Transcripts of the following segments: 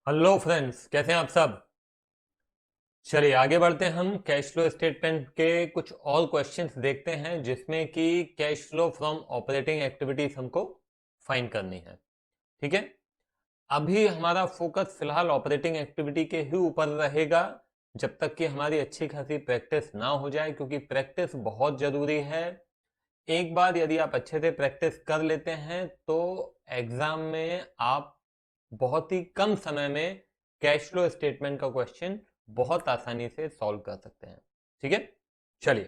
Hello friends, कैसे हैं आप सब। चलिए आगे बढ़ते हैं। हम कैश फ्लो स्टेटमेंट के कुछ और क्वेश्चंस देखते हैं जिसमें कि cash flow from operating activities हमको फाइंड करनी है। ठीक है, अभी हमारा फोकस फिलहाल ऑपरेटिंग एक्टिविटी के ही ऊपर रहेगा जब तक कि हमारी अच्छी खासी प्रैक्टिस ना हो जाए, क्योंकि प्रैक्टिस बहुत जरूरी है। एक बार यदि आप अच्छे से प्रैक्टिस कर लेते हैं तो एग्जाम में आप बहुत ही कम समय में कैश फ्लो स्टेटमेंट का क्वेश्चन बहुत आसानी से सॉल्व कर सकते हैं। ठीक है, चलिए।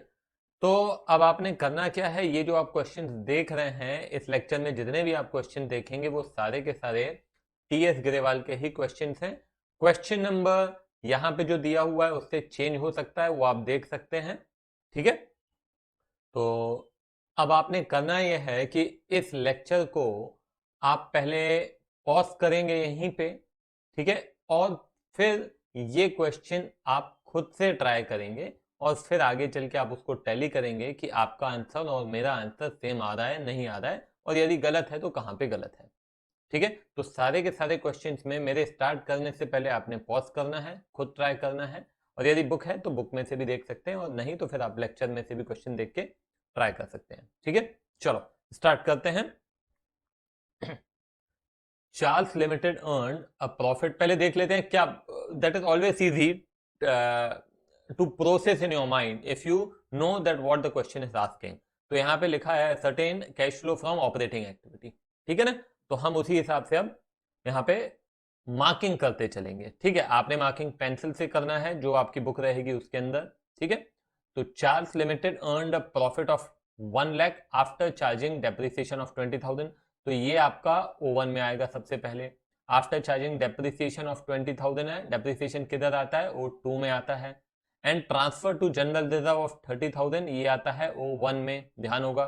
तो अब आपने करना क्या है, ये जो आप क्वेश्चंस देख रहे हैं इस लेक्चर में, जितने भी आप क्वेश्चन देखेंगे वो सारे के सारे टीएस ग्रेवाल के ही क्वेश्चंस हैं। क्वेश्चन नंबर यहां पे जो दिया हुआ है उससे चेंज हो सकता है, वो आप देख सकते हैं। ठीक है, तो अब आपने करना यह है कि इस लेक्चर को आप पहले पॉज करेंगे यहीं पे। ठीक है, और फिर ये क्वेश्चन आप खुद से ट्राई करेंगे और फिर आगे चल के आप उसको टैली करेंगे कि आपका आंसर और मेरा आंसर सेम आ रहा है नहीं आ रहा है, और यदि गलत है तो कहां पे गलत है। ठीक है, तो सारे के सारे क्वेश्चंस में मेरे स्टार्ट करने से पहले आपने पॉज करना है, खुद ट्राई करना है, और यदि बुक है तो बुक में से भी देख सकते हैं, और नहीं तो फिर आप लेक्चर में से भी क्वेश्चन देख के ट्राई कर सकते हैं। ठीक है, चलो स्टार्ट करते हैं। Charles limited earn a profit, पहले देख लेते हैं क्या। That is always easy to process in your mind if you know that what the question is asking. तो यहां पे लिखा है certain cash flow from operating activity. ठीक है ना, तो हम उसी हिसाब से अब यहाँ पे मार्किंग करते चलेंगे। ठीक है, आपने मार्किंग पेंसिल से करना है जो आपकी बुक रहेगी उसके अंदर। ठीक है, तो Charles limited earn a profit of 1 lakh after charging depreciation of 20,000। तो ये आपका O1 में आएगा सबसे पहले। आफ्टर चार्जिंग डेप्रिसिएशन ऑफ 20,000 है, डेप्रिसिएशन किधर आता है, O2 में आता है। And transfer to general reserve of 30,000, ये आता है O1 में, ध्यान होगा।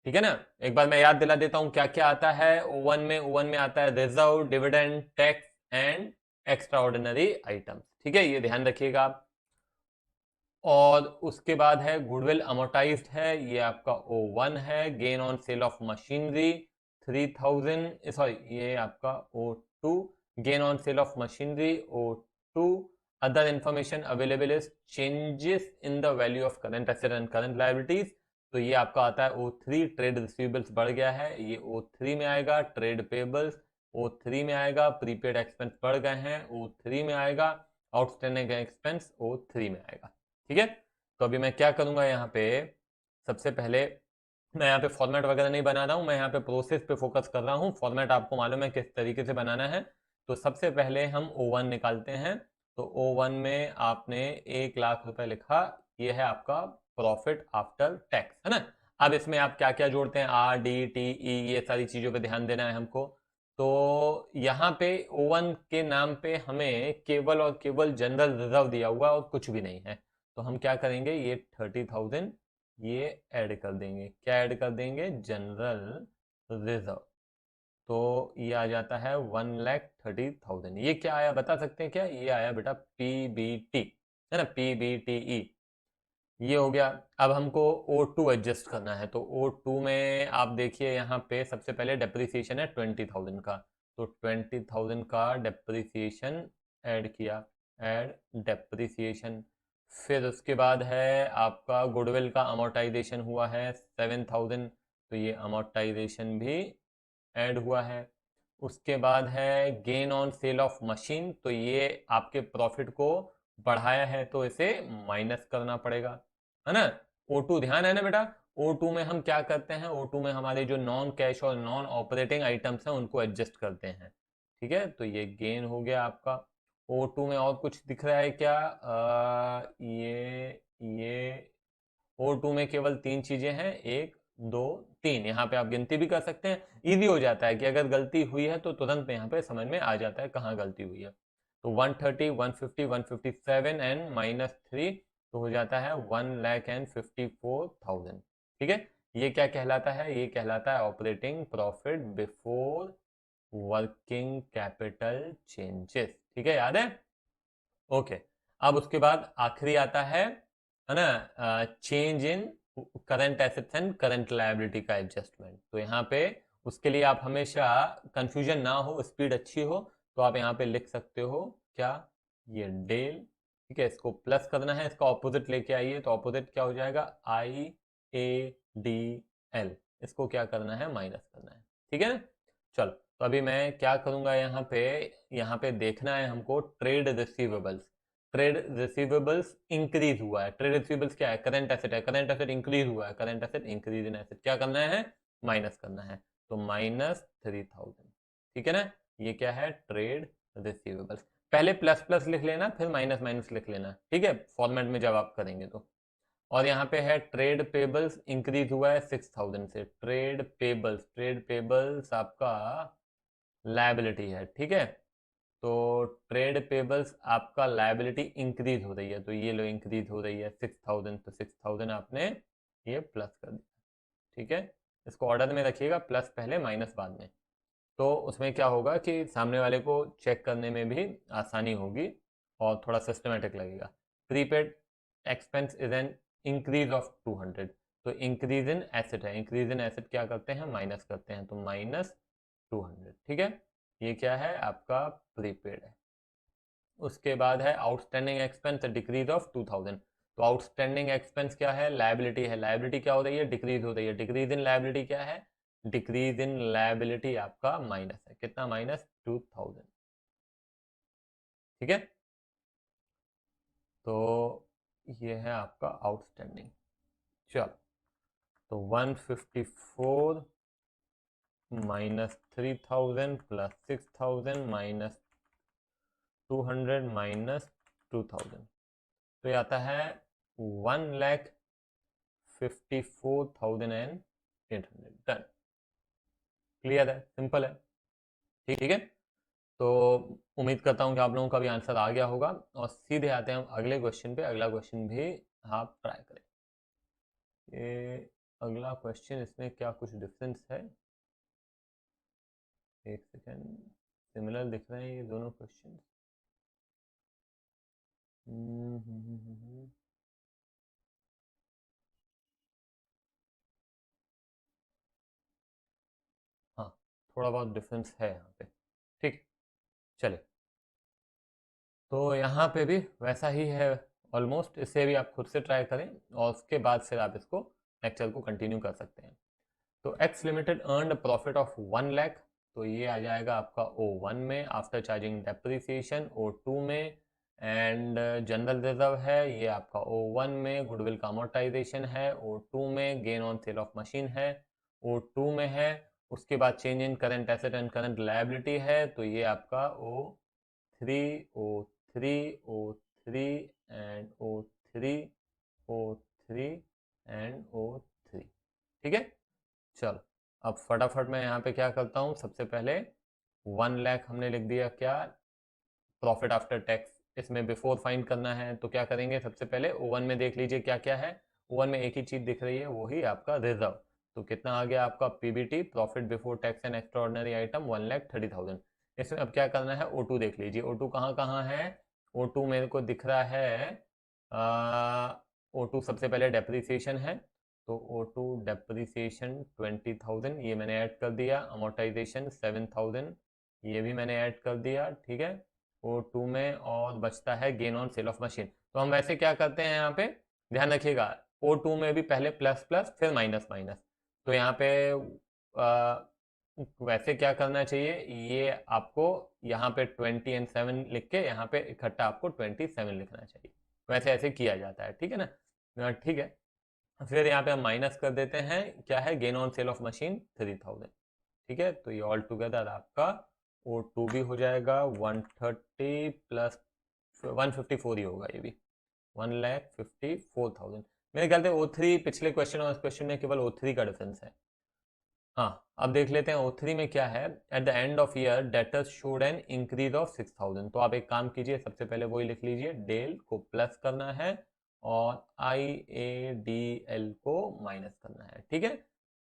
ठीक है ना, एक बार मैं याद दिला देता हूं क्या क्या आता है O1 में। O1 में आता है reserve, dividend, tax and extra ordinary items. ठीक है, ये ध्यान रखिएगा आप। और उसके बाद है गुडविल अमोर्टाइज्ड है, ये आपका O1 है। Gain on sale of machinery 3,000, sorry ये आपका O2। Gain on sale of machinery O2। Other information available is changes in the value of current asset and current liabilities. तो ये आपका आता है O3। ट्रेड रिसीवेबल्स बढ़ गया है, ये O3 में आएगा। ट्रेड पेबल्स O3 में आएगा। प्रीपेड एक्सपेंस बढ़ गए हैं, O3 में आएगा। आउटस्टैंडिंग एक्सपेंस O3 में आएगा। ठीक है, तो अभी मैं क्या करूंगा यहाँ पे, सबसे पहले मैं यहाँ पे फॉर्मेट वगैरह नहीं बना रहा हूँ, मैं यहाँ पे प्रोसेस पे फोकस कर रहा हूँ। फॉर्मेट आपको मालूम है किस तरीके से बनाना है। तो सबसे पहले हम O1 निकालते हैं। तो O1 में आपने 1 लाख रुपए लिखा, ये है आपका प्रॉफिट आफ्टर टैक्स, है ना। अब इसमें आप क्या क्या जोड़ते हैं, RDTE, ये सारी चीजों पे ध्यान देना है हमको। तो यहाँ पे O1 के नाम पे हमें केवल और केवल जनरल रिजर्व दिया हुआ और कुछ भी नहीं है। तो हम क्या करेंगे, ये 30,000 ये ऐड कर देंगे। क्या ऐड कर देंगे, जनरल रिजर्व। तो ये आ जाता है 1,30,000। ये क्या आया बता सकते हैं क्या, ये आया बेटा PBT, है ना, PBTE। ये हो गया। अब हमको O2 एडजस्ट करना है। तो O2 में आप देखिए यहाँ पे सबसे पहले डेप्रिसिएशन है 20,000 का। तो 20,000 का डेप्रिसिएशन ऐड किया, ऐड डेप्रिसिएशन। फिर उसके बाद है आपका गुडविल का अमोर्टाइजेशन हुआ है 7,000। तो ये अमोर्टाइजेशन भी ऐड हुआ है। उसके बाद है gain on sale of machine. तो ये आपके प्रॉफिट को बढ़ाया है तो इसे माइनस करना पड़ेगा, है ना। O2 ध्यान है ना बेटा। O2 में हम क्या करते हैं, O2 में हमारे जो नॉन कैश और नॉन ऑपरेटिंग आइटम्स हैं उनको एडजस्ट करते हैं। ठीक है, तो ये गेन हो गया आपका। O2 में और कुछ दिख रहा है क्या, ये O2 में केवल 3 चीजें हैं, 1 2 3। यहाँ पे आप गिनती भी कर सकते हैं, इजी हो जाता है कि अगर गलती हुई है तो तुरंत यहाँ पे समझ में आ जाता है कहाँ गलती हुई है। तो 130, 150, 157 एंड -3, तो हो जाता है 1,54,000। ठीक है, ये क्या कहलाता है, ये कहलाता है operating profit before working capital changes. ठीक है, याद है। ओके, अब उसके बाद आखिरी आता है ना, change in current assets and current liability का एडजस्टमेंट। तो यहाँ पे उसके लिए आप हमेशा कंफ्यूजन ना हो, स्पीड अच्छी हो, तो आप यहाँ पे लिख सकते हो क्या, ये डेल, ठीक है, इसको प्लस करना है, इसका ऑपोजिट लेके आइए, तो ऑपोजिट क्या हो जाएगा, IADL, इसको क्या करना है, माइनस करना है, ठीक है ना। चलो, तो अभी मैं क्या करूंगा, यहाँ पे देखना है हमको trade receivables. Trade receivables increase हुआ है, ट्रेड रिसीवेबल्स क्या है, करंट एसेट है, करंट एसेट इंक्रीज हुआ है, current asset increase in asset, क्या करना है, माइनस करना है, तो -3000, ठीक है ना। ये क्या है, ट्रेड रिसीवेबल्स। पहले प्लस प्लस लिख लेना, फिर माइनस माइनस लिख लेना, ठीक है, फॉर्मेट में जब आप करेंगे तो। और यहाँ पे है ट्रेड पेबल्स इंक्रीज हुआ है 6000 से, ट्रेड पेबल्स आपका लायबिलिटी है, ठीक है। तो ट्रेड पेबल्स आपका लायबिलिटी इंक्रीज हो रही है, तो ये लो इंक्रीज हो रही है 6000, तो 6000 आपने ये प्लस कर दिया, ठीक है। इसको ऑर्डर में रखिएगा, प्लस पहले माइनस बाद में, तो उसमें क्या होगा कि सामने वाले को चेक करने में भी आसानी होगी और थोड़ा सिस्टमेटिक लगेगा। Prepaid expense is an increase of 200, तो इंक्रीज इन एसेट है, इंक्रीज इन एसेट क्या करते हैं, माइनस करते हैं, तो -200, ठीक है। ये क्या है, आपका प्रीपेड है। उसके बाद है आउटस्टैंडिंग एक्सपेंस डिक्रीज ऑफ 2000, तो आउटस्टैंडिंग एक्सपेंस क्या है, लायबिलिटी है, लायबिलिटी क्या हो रही है, डिक्रीज हो रही है, डिक्रीज इन लायबिलिटी क्या है, डिक्रीज इन लायबिलिटी आपका माइनस है, कितना, -2000, ठीक है। तो ये है आपका आउटस्टैंडिंग। चलो, तो 154 -3000 +6000 -200 -2000, तो ये आता है 1,54,800। डन, क्लियर है, सिंपल है, ठीक है। तो उम्मीद करता हूँ कि आप लोगों का भी आंसर आ गया होगा, और सीधे आते हैं हम अगले क्वेश्चन पे। अगला क्वेश्चन भी आप ट्राई करें। ये अगला क्वेश्चन, इसमें क्या कुछ डिफरेंस है, एक सेकेंड, सिमिलर दिख रहे हैं ये दोनों क्वेश्चन। हाँ, थोड़ा बहुत डिफरेंस है यहाँ पे, ठीक, चले। तो यहाँ पे भी वैसा ही है ऑलमोस्ट, इसे भी आप खुद से ट्राई करें और उसके बाद फिर आप इसको लेक्चर को कंटिन्यू कर सकते हैं। तो x limited earned profit of 1 lakh, तो ये आ जाएगा आपका O1 में, आफ्टर चार्जिंग डेप्रिसिएशन O2 में, एंड जनरल रिजर्व है ये आपका O1 में, गुडविल का अमोर्टाइजेशन है O2 में, gain on sale of machine है O2 में है। उसके बाद change in current asset and current liability है, तो ये आपका O3 O3 O3 and O3 O3 and O3, ठीक है। चलो, अब फटाफट मैं यहाँ पे क्या करता हूँ, सबसे पहले 1 लाख हमने लिख दिया, क्या, प्रॉफिट आफ्टर टैक्स, इसमें बिफोर फाइंड करना है, तो क्या करेंगे, सबसे पहले O1 में देख लीजिए क्या क्या है। O1 में एक ही चीज दिख रही है, वही आपका रिजर्व, तो कितना आ गया आपका PBT, profit before tax and extra ordinary item, 1,30,000। इसमें अब क्या करना है, O2 देख लीजिए, O2 कहाँ कहाँ है, O2 मेरे को दिख रहा है, O2 सबसे पहले डेप्रिसिएशन है, तो O2 डेप्रिसिएशन 20,000, ये मैंने ऐड कर दिया, अमोर्टाइजेशन 7,000, ये भी मैंने ऐड कर दिया, ठीक है। O2 में और बचता है gain on sale of machine, तो हम वैसे क्या करते हैं यहाँ पे, ध्यान रखिएगा, O2 में भी पहले प्लस प्लस फिर माइनस माइनस, तो यहाँ पे वैसे क्या करना चाहिए, ये आपको यहाँ पे 20 एंड 7 लिख के यहाँ पे इकट्ठा आपको 27 लिखना चाहिए, वैसे ऐसे किया जाता है, ठीक है ना, ठीक है। फिर यहाँ पे हम माइनस कर देते हैं, क्या है, gain on sale of machine 3000, ठीक है। तो ये ऑल टुगेदर आपका O2 भी हो जाएगा 130 प्लस 154 ही होगा, ये भी 1,54,000। मेरे ख्याल से O3 पिछले क्वेश्चन और इस क्वेश्चन में केवल O3 का डिफरेंस है। हाँ, अब देख लेते हैं O3 में क्या है, at the end of year debtors showed an increase of 6000, तो आप एक काम कीजिए, सबसे पहले वही लिख लीजिए, डेल को प्लस करना है और IADL को माइनस करना है, ठीक है।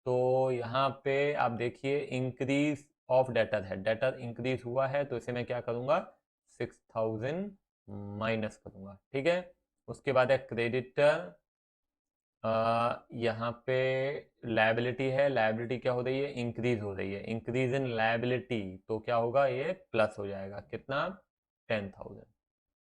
तो यहाँ पे आप देखिए इंक्रीज ऑफ डेटर है, डेटर इंक्रीज हुआ है, तो इसे मैं क्या करूँगा, 6000 माइनस करूँगा, ठीक है। उसके बाद है क्रेडिटर यहाँ पे लायबिलिटी है, लायबिलिटी क्या हो रही है, इंक्रीज हो रही है, इंक्रीज इन लायबिलिटी, तो क्या होगा, ये प्लस हो जाएगा, कितना, 10,000।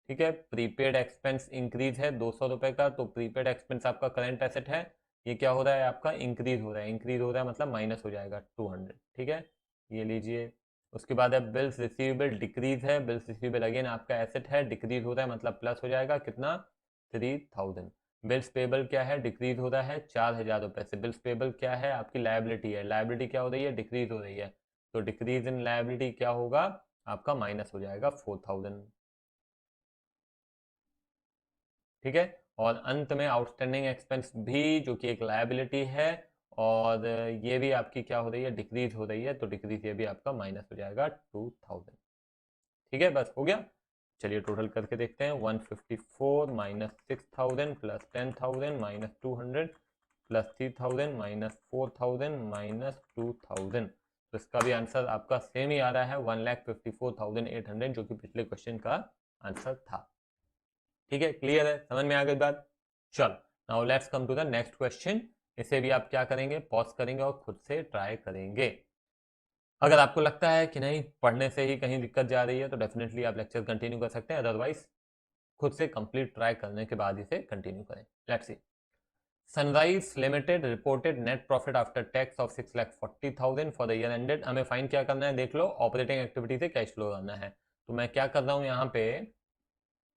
ठीक है, प्रीपेड एक्सपेंस इंक्रीज है 200 रुपए का, तो प्रीपेड एक्सपेंस आपका करंट एसेट है, ये क्या हो रहा है आपका, इंक्रीज हो रहा है, इंक्रीज हो रहा है मतलब माइनस हो जाएगा 200। ठीक है, ये लीजिए। उसके बाद है बिल्स रिसीवेबल डिक्रीज है, बिल्स रिसीवेबल अगेन आपका एसेट है, डिक्रीज हो रहा है मतलब प्लस हो जाएगा, कितना, 3000। बिल्स पेबल क्या है, डिक्रीज हो रहा है 4000 रुपए से, बिल्स पेबल क्या है, आपकी लायबिलिटी है, लायबिलिटी क्या हो रही है, डिक्रीज हो रही है, तो डिक्रीज इन लायबिलिटी क्या होगा आपका, माइनस हो जाएगा 4000। ठीक है, और अंत में आउटस्टैंडिंग एक्सपेंस भी, जो कि एक लायबिलिटी है, और ये भी आपकी क्या हो रही है, डिक्रीज हो रही है, तो डिक्रीज ये भी आपका माइनस हो जाएगा 2000। ठीक है, बस हो गया। चलिए टोटल करके देखते हैं, 154 minus 6000 plus 10,000 minus 200 plus 3000 minus 4000 minus 2000, तो इसका भी आंसर आपका सेम ही आ रहा है, 1,54,800, जो कि पिछले क्वेश्चन का आंसर था। ठीक है, क्लियर है, समझ में आ गई बात। चल, now let's come to the next question. इसे भी आप क्या करेंगे, पॉज करेंगे और खुद से ट्राई करेंगे। अगर आपको लगता है कि नहीं पढ़ने से ही कहीं दिक्कत जा रही है, तो डेफिनेटली आप लेक्चर कंटिन्यू कर सकते हैं, अदरवाइज खुद से कंप्लीट ट्राई करने के बाद इसे कंटिन्यू करें। Let's see. Sunrise limited reported net profit after tax of 6,40,000 for the year ended. हमें फाइंड क्या करना है, देख लो, ऑपरेटिंग एक्टिविटी से कैश फ्लो करना है। तो मैं क्या कर रहा हूं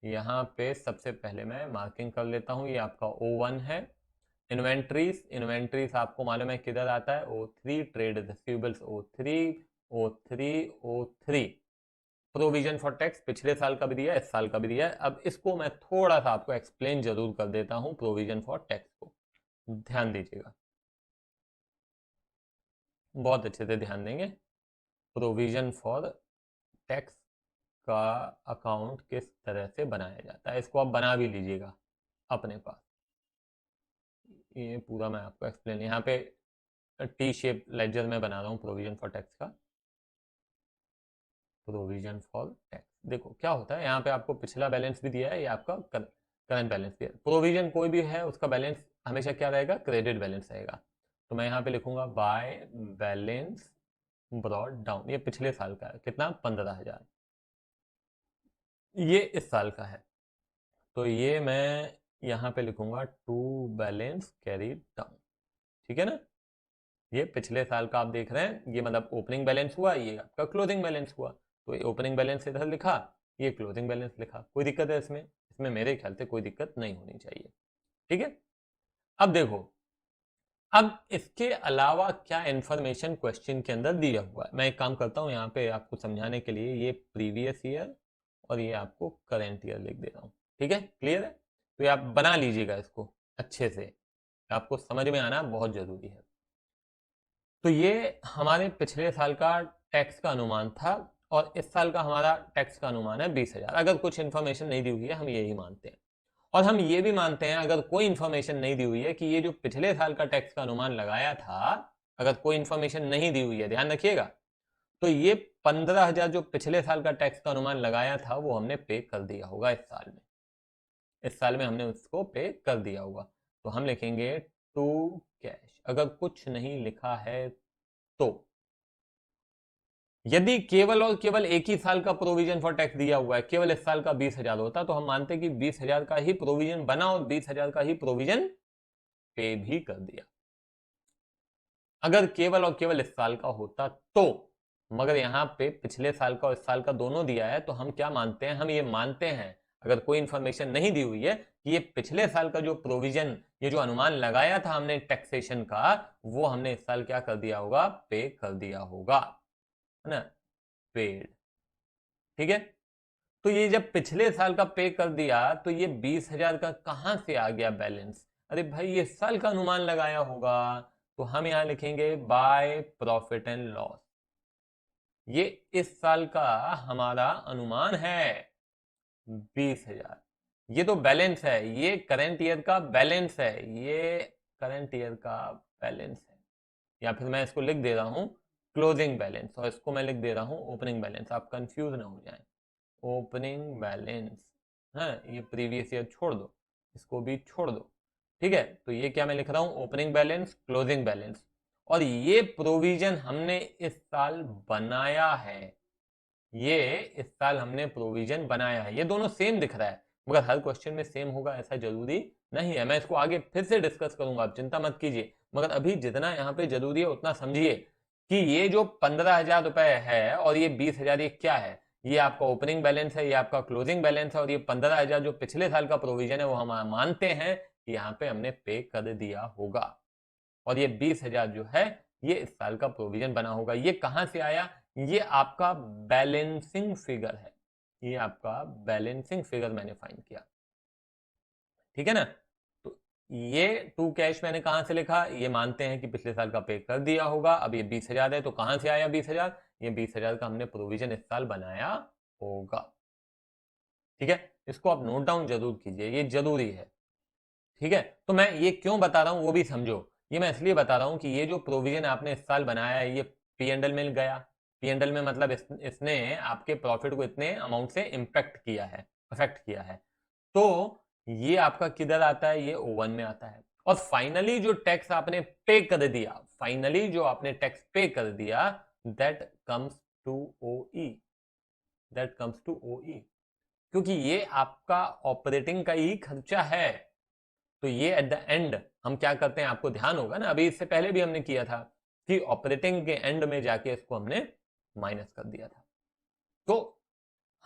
यहाँ पे सबसे पहले मैं मार्किंग कर लेता हूँ, ये आपका O1 है। इन्वेंट्रीज, इन्वेंट्रीज आपको मालूम है किधर आता है, O3, trade receivables O3, O3, O3। Provision for tax पिछले साल का भी दिया है, इस साल का भी दिया है। अब इसको मैं थोड़ा सा आपको एक्सप्लेन जरूर कर देता हूँ, प्रोविजन फॉर टैक्स को ध्यान दीजिएगा, बहुत अच्छे से ध्यान देंगे। प्रोविजन फॉर टैक्स का अकाउंट किस तरह से बनाया जाता है, इसको आप बना भी लीजिएगा अपने पास। ये पूरा मैं आपको एक्सप्लेन, यहाँ पे टी शेप लेजर में बना रहा हूँ प्रोविजन फॉर टैक्स का। प्रोविजन फॉर टैक्स, देखो क्या होता है, यहाँ पे आपको पिछला बैलेंस भी दिया है, ये आपका करंट बैलेंस दिया है। प्रोविजन कोई भी है उसका बैलेंस हमेशा क्या रहेगा, क्रेडिट बैलेंस रहेगा। तो मैं यहाँ पे लिखूंगा बाय बैलेंस ब्रॉड डाउन, ये पिछले साल का है, कितना, 15,000। ये इस साल का है, तो ये मैं यहाँ पे लिखूंगा टू बैलेंस कैरी डाउन। ठीक है ना, ये पिछले साल का आप देख रहे हैं, ये मतलब ओपनिंग बैलेंस हुआ, ये आपका क्लोजिंग बैलेंस हुआ, तो ये ओपनिंग बैलेंस इधर लिखा, ये क्लोजिंग बैलेंस लिखा। कोई दिक्कत है इसमें, इसमें मेरे ख्याल से कोई दिक्कत नहीं होनी चाहिए। ठीक है, अब देखो, अब इसके अलावा क्या इंफॉर्मेशन क्वेश्चन के अंदर दिया हुआ है, मैं एक काम करता हूं यहाँ पे आपको समझाने के लिए, ये प्रीवियस ईयर और ये आपको करंट ईयर लिख दे रहा हूँ। ठीक है, क्लियर है, तो ये आप बना लीजिएगा इसको अच्छे से, आपको समझ में आना बहुत जरूरी है। तो ये हमारे पिछले साल का टैक्स का अनुमान था, और इस साल का हमारा टैक्स का अनुमान है 20,000। अगर कुछ इन्फॉर्मेशन नहीं दी हुई है हम यही मानते हैं, और हम ये भी मानते हैं अगर कोई इन्फॉर्मेशन नहीं दी हुई है कि ये जो पिछले साल का टैक्स का अनुमान लगाया था, अगर कोई इन्फॉर्मेशन नहीं दी हुई है, ध्यान रखिएगा, तो ये 15,000 जो पिछले साल का टैक्स का अनुमान लगाया था वो हमने पे कर दिया होगा इस साल में, इस साल में हमने उसको पे कर दिया होगा। तो हम लिखेंगे टू कैश। अगर कुछ नहीं लिखा है तो, यदि केवल और केवल एक ही साल का प्रोविजन फॉर टैक्स दिया हुआ है, केवल इस साल का 20,000 होता, तो हम मानते कि 20,000 का ही प्रोविजन बना और 20,000 का ही प्रोविजन पे भी कर दिया, अगर केवल और केवल इस साल का होता तो। मगर यहाँ पे पिछले साल का और इस साल का दोनों दिया है, तो हम क्या मानते हैं, हम ये मानते हैं, अगर कोई इंफॉर्मेशन नहीं दी हुई है, कि ये पिछले साल का जो प्रोविजन, ये जो अनुमान लगाया था हमने टैक्सेशन का, वो हमने इस साल क्या कर दिया होगा, पे कर दिया होगा, है ना, पेड। ठीक है, तो ये जब पिछले साल का पे कर दिया, तो ये 20,000 का कहां से आ गया बैलेंस, अरे भाई ये साल का अनुमान लगाया होगा, तो हम यहां लिखेंगे बाय प्रॉफिट एंड लॉस। ये इस साल का हमारा अनुमान है 20,000, ये तो बैलेंस है, ये करंट ईयर का बैलेंस है, ये करंट ईयर का बैलेंस है, या फिर मैं इसको लिख दे रहा हूं क्लोजिंग बैलेंस, और इसको मैं लिख दे रहा हूं ओपनिंग बैलेंस, आप कंफ्यूज ना हो जाए। ओपनिंग बैलेंस है, ये प्रीवियस ईयर छोड़ दो, इसको भी छोड़ दो, ठीक है, तो ये क्या मैं लिख रहा हूं, ओपनिंग बैलेंस, क्लोजिंग बैलेंस, और ये प्रोविजन हमने इस साल बनाया है, ये इस साल हमने प्रोविजन बनाया है। ये दोनों सेम दिख रहा है, मगर हर क्वेश्चन में सेम होगा ऐसा जरूरी नहीं है। मैं इसको आगे फिर से डिस्कस करूंगा, आप चिंता मत कीजिए, मगर अभी जितना यहाँ पे जरूरी है उतना समझिए कि ये जो 15,000 रुपए है और ये 20,000, ये क्या है, ये आपका ओपनिंग बैलेंस है, ये आपका क्लोजिंग बैलेंस है, और ये 15,000 जो पिछले साल का प्रोविजन है वो हम मानते हैं कि यहाँ पे हमने पे कर दिया होगा, और ये 20,000 जो है ये इस साल का प्रोविजन बना होगा। ये कहां से आया, ये आपका बैलेंसिंग फिगर है, ये आपका बैलेंसिंग फिगर मैंने फाइंड किया, ठीक है ना। तो ये टू कैश मैंने कहां से लिखा, ये मानते हैं कि पिछले साल का पे कर दिया होगा। अब ये 20,000 है, तो कहां से आया 20,000, ये 20,000 का हमने प्रोविजन इस साल बनाया होगा, ठीक है। इसको आप नोट डाउन जरूर कीजिए, ये जरूरी है, ठीक है। तो मैं ये क्यों बता रहा हूं वो भी समझो। ये मैं इसलिए बता रहा हूं कि ये जो प्रोविजन आपने इस साल बनाया है ये पी एंड एल में गया, पी एंड एल में मतलब इसने आपके प्रॉफिट को इतने अमाउंट से इम्पैक्ट किया है, अफेक्ट किया है, तो ये आपका किधर आता है, ये ओवन में आता है। और फाइनली जो टैक्स आपने पे कर दिया, फाइनली जो आपने टैक्स पे कर दिया, that comes to O E, that comes to O E, क्योंकि ये आपका ऑपरेटिंग का ही खर्चा है। तो ये एट द एंड हम क्या करते हैं, आपको ध्यान होगा ना, अभी इससे पहले भी हमने किया था कि ऑपरेटिंग के एंड में जाके इसको हमने माइनस कर दिया था। तो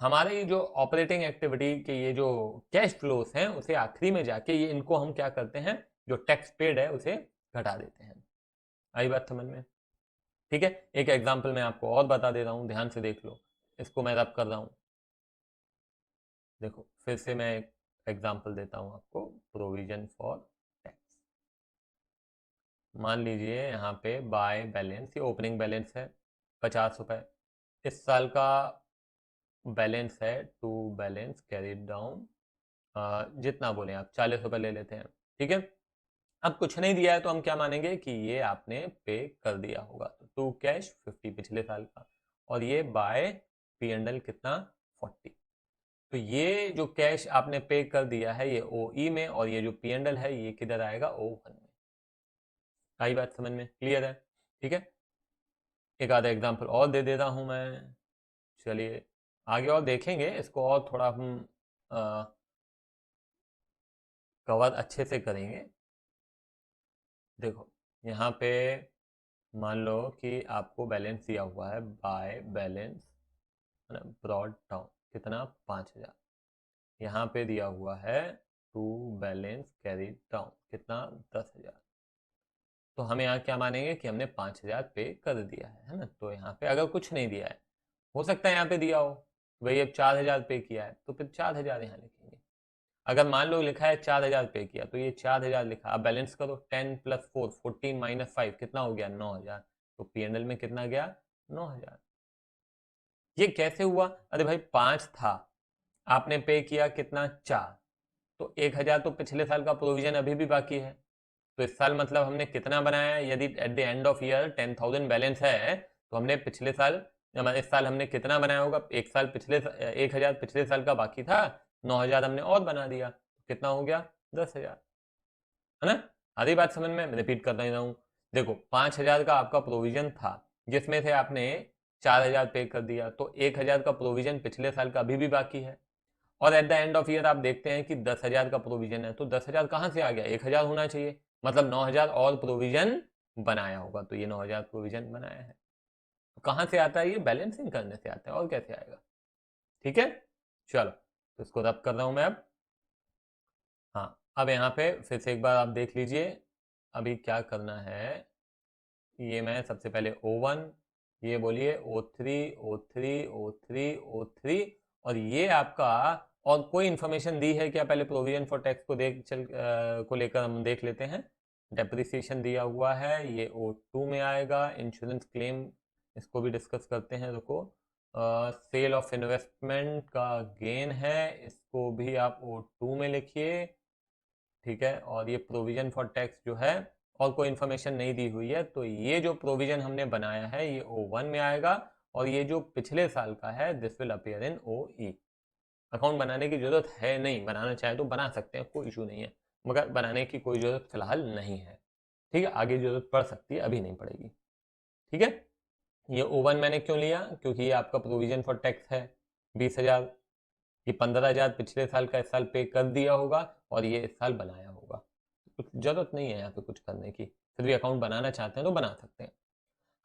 हमारे जो ऑपरेटिंग एक्टिविटी के ये जो कैश फ्लोस हैं उसे आखिरी में जाके ये इनको हम क्या करते हैं, जो टैक्स पेड है उसे घटा देते हैं। आई बात समझ में, ठीक है। एक एग्जांपल मैं आपको और बता दे रहा हूं, ध्यान से देख लो, इसको मैं रब कर रहा हूं, देखो फिर से मैं एक एग्जांपल देता हूं आपको, प्रोविजन फॉर टैक्स। मान लीजिए यहाँ पे बाय बैलेंस, ये ओपनिंग बैलेंस है 50 रुपए, इस साल का बैलेंस है टू बैलेंस कैरिड डाउन, जितना बोले आप 40 रुपए ले लेते हैं, ठीक है। अब कुछ नहीं दिया है तो हम क्या मानेंगे कि ये आपने पे कर दिया होगा, तो टू कैश 50 पिछले साल का, और ये बाय पी एंड एल कितना 40, तो ये जो कैश आपने पे कर दिया है ये ओ ई में, और ये जो पी एंड एल है ये किधर आएगा, ओ वन में। आई बात समझ में, क्लियर है, ठीक है। एक आधा एग्जांपल और दे देता हूं मैं, चलिए आगे और देखेंगे इसको, और थोड़ा हम कवर अच्छे से करेंगे। देखो यहाँ पे मान लो कि आपको बैलेंस दिया हुआ है बाय बैलेंस ब्रॉड डाउन कितना 5,000, यहाँ पे दिया हुआ है टू बैलेंस कैरी डाउन कितना 10,000, तो हम यहाँ क्या मानेंगे कि हमने 5,000 पे कर दिया है ना। तो यहाँ पे अगर कुछ नहीं दिया है, हो सकता है यहाँ पे दिया हो, भाई अब 4,000 पे किया है तो फिर 4,000 यहाँ लिखेंगे। अगर मान लो लिखा है 4,000 पे किया तो ये 4,000 लिखा, अब बैलेंस करो 10 + 4 14 - 5 कितना हो गया 9,000, तो पीएनएल में कितना गया 9,000। ये कैसे हुआ, अरे भाई 5 था, आपने पे किया कितना 4, तो 1,000 तो पिछले साल का प्रोविजन अभी भी बाकी है, तो इस साल मतलब हमने कितना बनाया है, यदि at the end of year 10,000 balance है तो हमने पिछले साल, इस साल हमने कितना बनाया होगा, एक साल पिछले 1,000 पिछले साल का बाकी था, 9,000 हमने और बना दिया, कितना हो गया 10,000, है ना। आधी बात समझ में, रिपीट कर रहा हूँ। देखो 5,000 का आपका प्रोविजन था जिसमें से आपने 4,000 पे कर दिया, तो 1,000 का प्रोविजन पिछले साल का अभी भी बाकी है, और at the end of year आप देखते हैं कि 10,000 का प्रोविजन है, तो 10,000 कहां से आ गया, 1,000 होना चाहिए, मतलब 9,000 और प्रोविजन बनाया होगा, तो ये 9,000 प्रोविजन बनाया है। तो कहां से आता है, ये बैलेंसिंग करने से आता है, और कैसे आएगा, ठीक है। चलो तो इसको रब कर रहा हूं मैं अब। हाँ अब यहाँ पे फिर से एक बार आप देख लीजिए, अभी क्या करना है, ये मैं सबसे पहले O1, ये बोलिए O3 O3 O3 O3, और ये आपका, और कोई इंफॉर्मेशन दी है क्या, पहले प्रोविजन फॉर टैक्स को को लेकर हम देख लेते हैं। डेप्रिसिएशन दिया हुआ है, ये O2 में आएगा। इंश्योरेंस क्लेम, इसको भी डिस्कस करते हैं, रुको। सेल ऑफ इन्वेस्टमेंट का गेन है, इसको भी आप O2 में लिखिए, ठीक है। और ये प्रोविजन फॉर टैक्स जो है, और कोई इन्फॉर्मेशन नहीं दी हुई है, तो ये जो प्रोविजन हमने बनाया है ये O1 में आएगा, और ये जो पिछले साल का है this will appear in OE। Account बनाने की जरूरत है नहीं, बनाना चाहे तो बना सकते हैं, कोई इशू नहीं है, मगर बनाने की कोई जरूरत फिलहाल नहीं है। ठीक है, आगे जरूरत पड़ सकती है, अभी नहीं पड़ेगी। ठीक है, ये O1 मैंने क्यों लिया, क्योंकि ये आपका प्रोविजन फॉर टैक्स है 20,000। ये 15,000 पिछले साल का इस साल पे कर दिया होगा और ये इस साल बनाया होगा। कुछ जरूरत नहीं है यहाँ पे कुछ करने की, फिर भी अकाउंट बनाना चाहते हैं तो बना सकते हैं।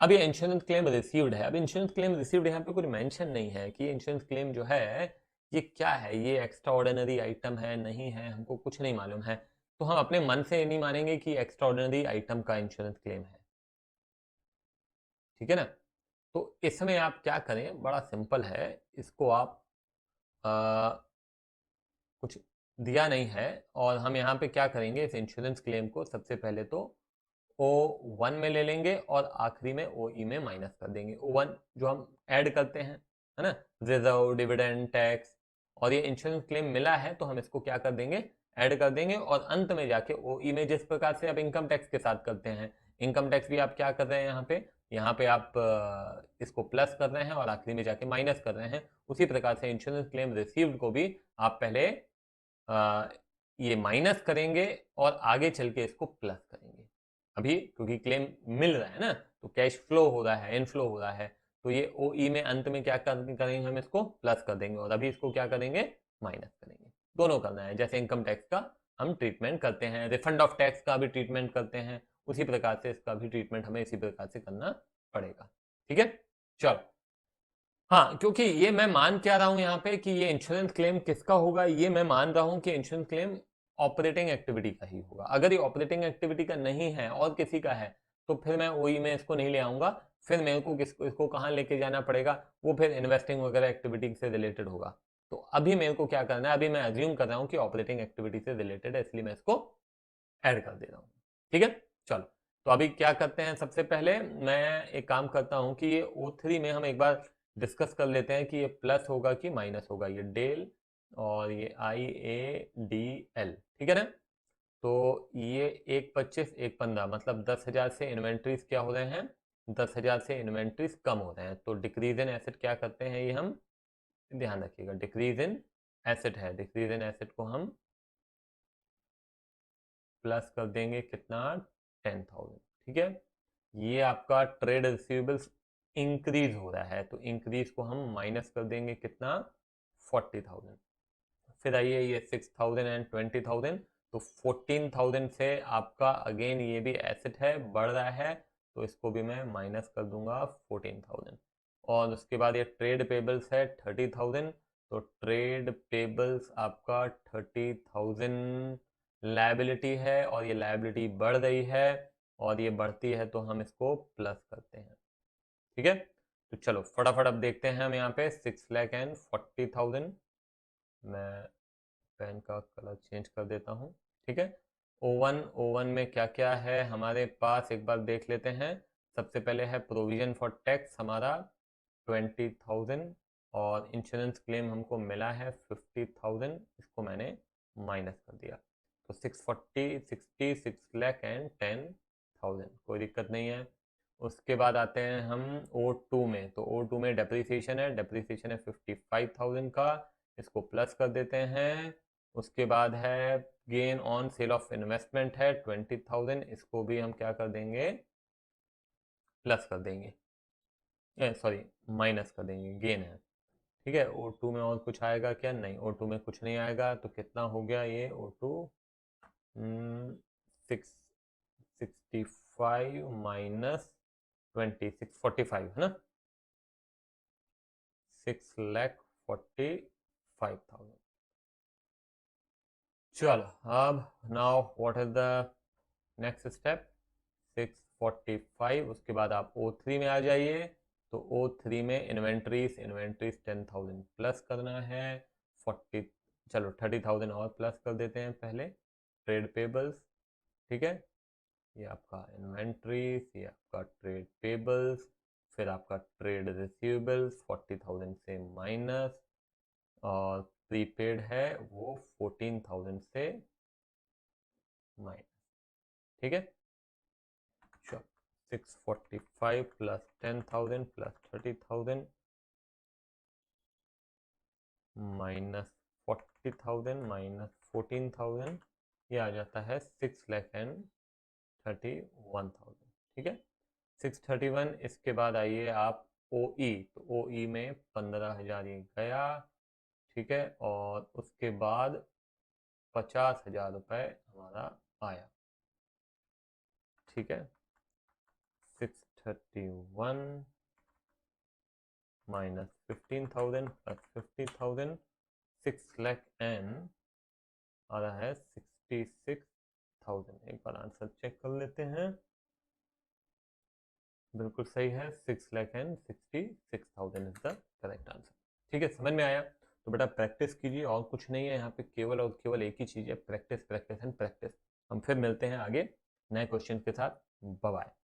अब ये इंश्योरेंस क्लेम रिसीव्ड है। अब इंश्योरेंस क्लेम रिसीव्ड यहाँ पे कुछ मेंशन नहीं है कि इंश्योरेंस क्लेम जो है ये क्या है, ये एक्स्ट्रा ऑर्डिनरी आइटम है नहीं है, हमको कुछ नहीं मालूम है। तो हम अपने मन से नहीं मानेंगे कि एक्स्ट्रा ऑर्डिनरी आइटम का इंश्योरेंस क्लेम है। ठीक है ना। तो इसमें आप क्या करें, बड़ा सिंपल है। इसको आप कुछ दिया नहीं है और हम यहाँ पे क्या करेंगे, इस इंश्योरेंस क्लेम को सबसे पहले तो O1 में ले लेंगे और आखिरी में OE में माइनस कर देंगे। O1 जो हम ऐड करते हैं, है ना, रिजर्व, डिविडेंड, टैक्स, और ये इंश्योरेंस क्लेम मिला है तो हम इसको क्या कर देंगे, ऐड कर देंगे। और अंत में जाके OE में जिस प्रकार से आप इनकम टैक्स के साथ करते हैं, इनकम टैक्स भी आप क्या कर रहे हैं यहाँ पे आप इसको प्लस कर रहे हैं और आखिरी में जाके माइनस कर रहे हैं। उसी प्रकार से इंश्योरेंस क्लेम रिसीव्ड को भी आप पहले ये माइनस करेंगे और आगे चल के इसको प्लस करेंगे। अभी क्योंकि क्लेम मिल रहा है ना, तो कैश फ्लो हो रहा है, इनफ्लो हो रहा है, तो ये OE में अंत में क्या करेंगे, हम इसको प्लस कर देंगे और अभी इसको क्या करेंगे, माइनस करेंगे। दोनों करना है, जैसे इनकम टैक्स का हम ट्रीटमेंट करते हैं, रिफंड ऑफ टैक्स का भी ट्रीटमेंट करते हैं, उसी प्रकार से इसका भी ट्रीटमेंट हमें इसी प्रकार से करना पड़ेगा। ठीक है, चलो। हाँ, क्योंकि ये मैं मान क्या रहा हूं यहाँ पे कि ये इंश्योरेंस क्लेम किसका होगा, ये मैं मान रहा हूं कि इंश्योरेंस क्लेम ऑपरेटिंग एक्टिविटी का ही होगा। अगर ये ऑपरेटिंग एक्टिविटी का नहीं है और किसी का है तो फिर मैं OE में इसको नहीं ले आऊंगा, फिर मेरे को इसको कहाँ लेके जाना पड़ेगा, वो फिर इन्वेस्टिंग वगैरह एक्टिविटी से रिलेटेड होगा। तो अभी मेरे को क्या करना है, अभी मैं अज्यूम कर रहा हूँ कि ऑपरेटिंग एक्टिविटी से रिलेटेड है, इसलिए मैं इसको ऐड कर दे रहा हूँ। ठीक है, चलो। तो अभी क्या करते हैं, सबसे पहले मैं एक काम करता हूँ कि ये O3 में हम एक बार डिस्कस कर लेते हैं कि ये प्लस होगा कि माइनस होगा, ये डेल और ये IADL। ठीक है ना। तो ये 1,25 1,15 मतलब 10,000 से इन्वेंट्रीज क्या हो रहे हैं, 10,000 से इन्वेंट्रीज कम हो रहे हैं। तो डिक्रीज इन एसेट क्या करते हैं, ये हम ध्यान रखिएगा, डिक्रीज इन एसेट है, डिक्रीज इन एसेट को हम प्लस कर देंगे कितना, 10,000। ठीक है, ये आपका ट्रेड रिसीवेबल्स इंक्रीज हो रहा है, तो इंक्रीज को हम माइनस कर देंगे कितना, 40,000। फिर आइए ये 6,000 एंड 20,000, तो 14,000 से आपका अगेन ये भी एसेट है, बढ़ रहा है, तो इसको भी मैं माइनस कर दूंगा 14,000। और उसके बाद ये ट्रेड पेबल्स है 30,000, तो ट्रेड पेबल्स आपका 30,000 लायबिलिटी है और ये लायबिलिटी बढ़ रही है और ये बढ़ती है तो हम इसको प्लस करते हैं। ठीक है, तो चलो फटाफट अब देखते हैं हम यहाँ पे 6,40,000। मैं पेन का कलर चेंज कर देता हूँ। ठीक है, O1 में क्या क्या है हमारे पास, एक बार देख लेते हैं। सबसे पहले है प्रोविजन फॉर टैक्स हमारा 20,000 और इंश्योरेंस क्लेम हमको मिला है 50,000, इसको मैंने माइनस कर दिया। तो 640, 60, 6 लाख एंड 10,000, कोई दिक्कत नहीं है। उसके बाद आते हैं हम O2 में, तो O2 में डेप्रीसिएशन है, डेप्रीसिएशन है 55,000 का, इसको प्लस कर देते हैं। उसके बाद है gain on sale of investment है 20,000, इसको भी हम क्या कर देंगे, प्लस कर देंगे, सॉरी माइनस कर देंगे, गेन है। ठीक है, O2 में और कुछ आएगा क्या, नहीं O2 में कुछ नहीं आएगा, तो कितना हो गया ये O2, 665 माइनस 2645 है ना, 6,45,000। चलो, अब now what is the next step, 645, उसके बाद आप O3 में आ जाइए। तो O3 में इन्वेंट्रीज 10,000 प्लस करना है, 40, चलो 30,000 और प्लस कर देते हैं पहले, ट्रेड पेबल्स। ठीक है, ये आपका इन्वेंट्रीज, ये आपका ट्रेड पेबल्स, फिर आपका ट्रेड रिसीवेबल्स 40,000 से माइनस, और प्रीपेड है वो 14,000 से माइनस। ठीक है, 645 प्लस 10,000 प्लस 30,000 माइनस 40,000 माइनस 14,000 ये आ जाता है 6,31,000, ठीक है। 631, इसके बाद आइए आप OE, तो OE में 15,000 ये गया, ठीक है, और उसके बाद 50,000 रुपये हमारा आया, ठीक है। 631 माइनस 15,000 प्लस 50,000, 6 लाख एन आ रहा है 66,000। एक बार आंसर चेक कर लेते हैं, बिल्कुल सही है, 6,66,000 इज द करेक्ट आंसर। ठीक है, समझ में आया? तो बेटा प्रैक्टिस कीजिए, और कुछ नहीं है यहाँ पे, केवल और केवल एक ही चीज़ है, प्रैक्टिस प्रैक्टिस एंड प्रैक्टिस। हम फिर मिलते हैं आगे नए क्वेश्चन के साथ। Bye bye.